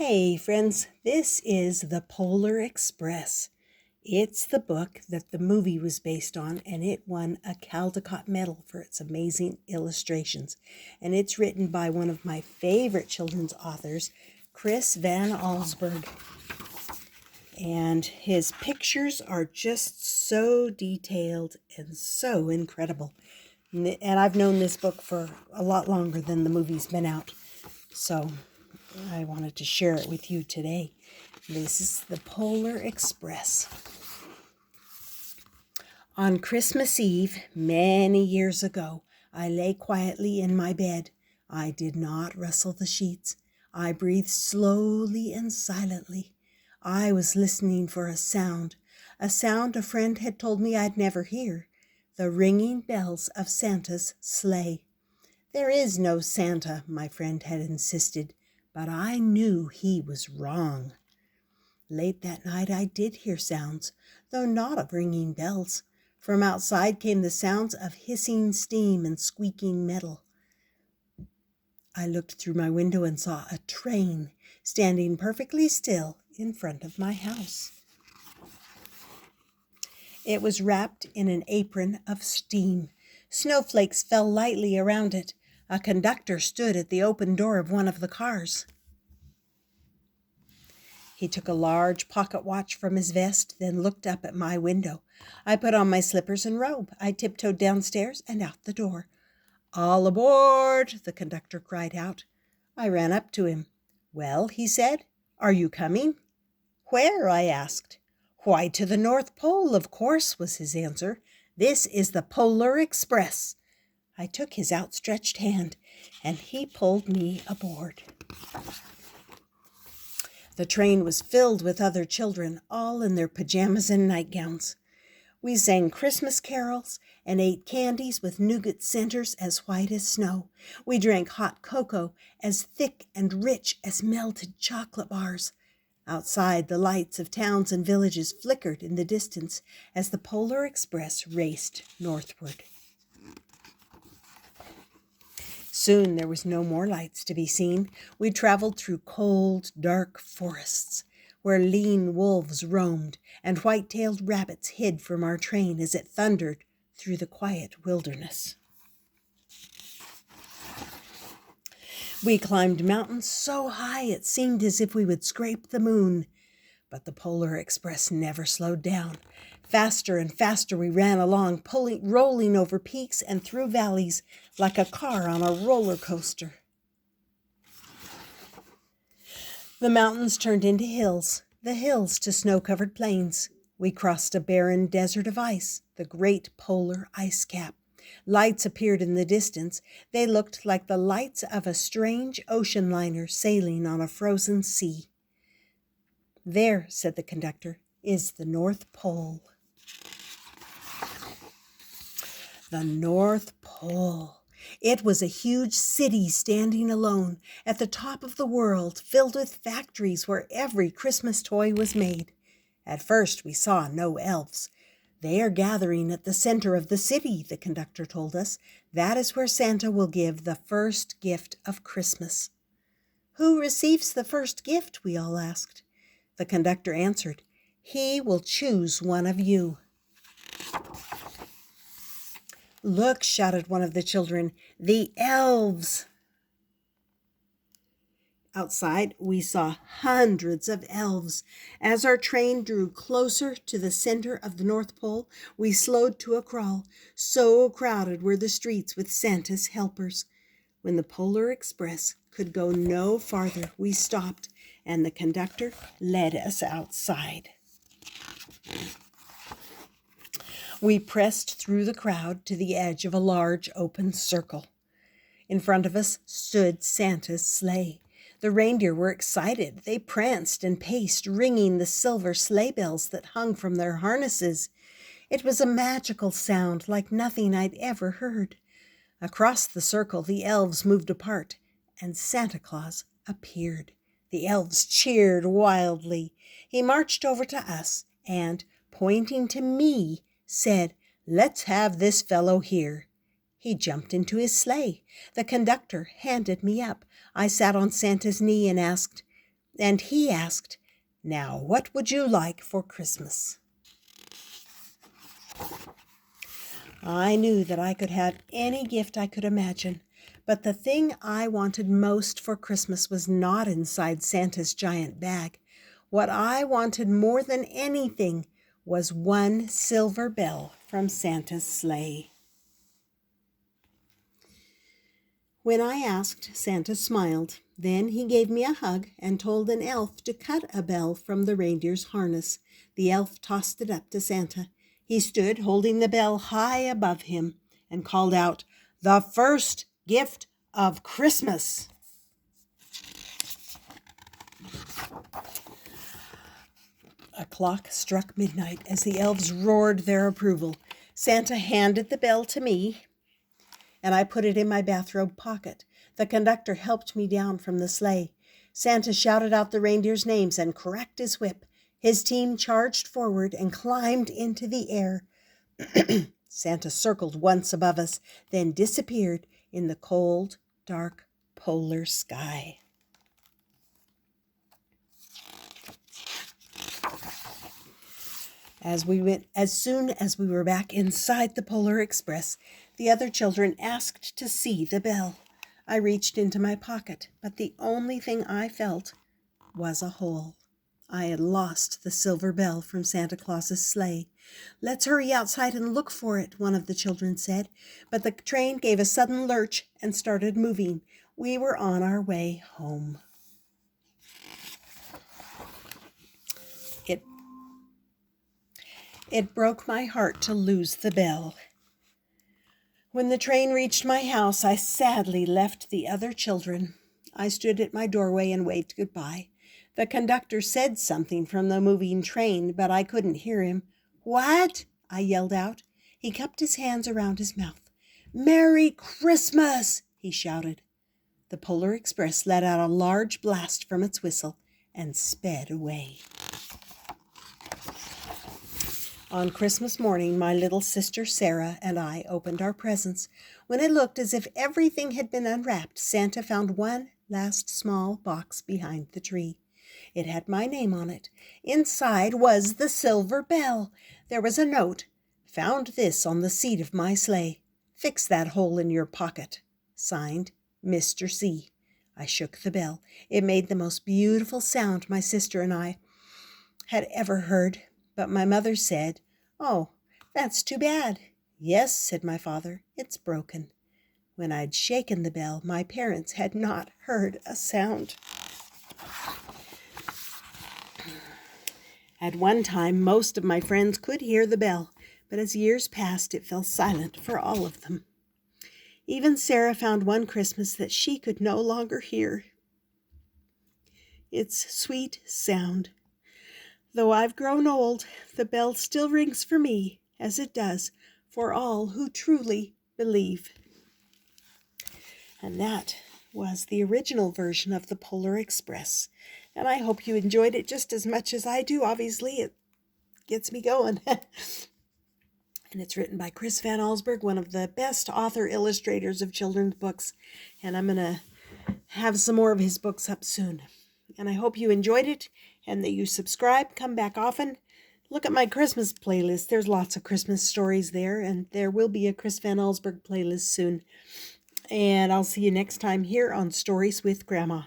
Hey friends, this is The Polar Express. It's the book that the movie was based on, and it won a Caldecott medal for its amazing illustrations. And it's written by one of my favorite children's authors, Chris Van Allsburg. And his pictures are just so detailed and so incredible. And I've known this book for a lot longer than the movie's been out. So I wanted to share it with you today. This is The Polar Express. On Christmas Eve, many years ago, I lay quietly in my bed. I did not rustle the sheets. I breathed slowly and silently. I was listening for a sound a friend had told me I'd never hear, the ringing bells of Santa's sleigh. There is no Santa, my friend had insisted, but I knew he was wrong. Late that night I did hear sounds, though not of ringing bells. From outside came the sounds of hissing steam and squeaking metal. I looked through my window and saw a train standing perfectly still in front of my house. It was wrapped in an apron of steam. Snowflakes fell lightly around it. A conductor stood at the open door of one of the cars. He took a large pocket watch from his vest, then looked up at my window. I put on my slippers and robe. I tiptoed downstairs and out the door. "All aboard!" the conductor cried out. I ran up to him. "Well," he said, "are you coming?" "Where?" I asked. "Why, to the North Pole, of course," was his answer. "This is the Polar Express." I took his outstretched hand, and he pulled me aboard. The train was filled with other children, all in their pajamas and nightgowns. We sang Christmas carols and ate candies with nougat centers as white as snow. We drank hot cocoa as thick and rich as melted chocolate bars. Outside, the lights of towns and villages flickered in the distance as the Polar Express raced northward. Soon there was no more lights to be seen. We traveled through cold, dark forests, where lean wolves roamed and white-tailed rabbits hid from our train as it thundered through the quiet wilderness. We climbed mountains so high it seemed as if we would scrape the moon. But the Polar Express never slowed down. Faster and faster we ran along, rolling over peaks and through valleys like a car on a roller coaster. The mountains turned into hills, the hills to snow-covered plains. We crossed a barren desert of ice, the great polar ice cap. Lights appeared in the distance. They looked like the lights of a strange ocean liner sailing on a frozen sea. "There," said the conductor, "is the North Pole." The North Pole. It was a huge city standing alone at the top of the world, filled with factories where every Christmas toy was made. At first we saw no elves. "They are gathering at the center of the city," the conductor told us. "That is where Santa will give the first gift of Christmas." "Who receives the first gift?" we all asked. The conductor answered, "He will choose one of you." "Look," shouted one of the children, "the elves!" Outside, we saw hundreds of elves. As our train drew closer to the center of the North Pole, we slowed to a crawl. So crowded were the streets with Santa's helpers. When the Polar Express could go no farther, we stopped, and the conductor led us outside. We pressed through the crowd to the edge of a large open circle. In front of us stood Santa's sleigh. The reindeer were excited. They pranced and paced, ringing the silver sleigh bells that hung from their harnesses. It was a magical sound like nothing I'd ever heard. Across the circle, the elves moved apart, and Santa Claus appeared. The elves cheered wildly. He marched over to us and, pointing to me, said, "Let's have this fellow here." He jumped into his sleigh. The conductor handed me up. I sat on Santa's knee and asked, and he asked, "Now, what would you like for Christmas?" I knew that I could have any gift I could imagine, but the thing I wanted most for Christmas was not inside Santa's giant bag. What I wanted more than anything was one silver bell from Santa's sleigh. When I asked, Santa smiled. Then he gave me a hug and told an elf to cut a bell from the reindeer's harness. The elf tossed it up to Santa. He stood holding the bell high above him and called out, "The first gift of Christmas." A clock struck midnight as the elves roared their approval. Santa handed the bell to me, and I put it in my bathrobe pocket. The conductor helped me down from the sleigh. Santa shouted out the reindeers' names and cracked his whip. His team charged forward and climbed into the air. Santa circled once above us, then disappeared in the cold, dark polar sky. As soon as we were back inside the Polar Express, the other children asked to see the bell. I reached into my pocket, but the only thing I felt was a hole. I had lost the silver bell from Santa Claus's sleigh. "Let's hurry outside and look for it," one of the children said. But the train gave a sudden lurch and started moving. We were on our way home. It broke my heart to lose the bell. When the train reached my house, I sadly left the other children. I stood at my doorway and waved goodbye. The conductor said something from the moving train, but I couldn't hear him. "What?" I yelled out. He cupped his hands around his mouth. "Merry Christmas!" he shouted. The Polar Express let out a large blast from its whistle and sped away. On Christmas morning, my little sister Sarah and I opened our presents. When it looked as if everything had been unwrapped, Santa found one last small box behind the tree. It had my name on it. Inside was the silver bell. There was a note. "Found this on the seat of my sleigh. Fix that hole in your pocket." Signed, Mr. C. I shook the bell. It made the most beautiful sound my sister and I had ever heard. But my mother said, "Oh, that's too bad." "Yes," said my father, "it's broken." When I'd shaken the bell, my parents had not heard a sound. At one time, most of my friends could hear the bell, but as years passed, it fell silent for all of them. Even Sarah found one Christmas that she could no longer hear its sweet sound. Though I've grown old, the bell still rings for me, as it does for all who truly believe. And that was the original version of the Polar Express. And I hope you enjoyed it just as much as I do. Obviously, it gets me going. And it's written by Chris Van Allsburg, one of the best author illustrators of children's books. And I'm going to have some more of his books up soon. And I hope you enjoyed it and that you subscribe, come back often. Look at my Christmas playlist. There's lots of Christmas stories there, and there will be a Chris Van Allsburg playlist soon. And I'll see you next time here on Stories with Grandma.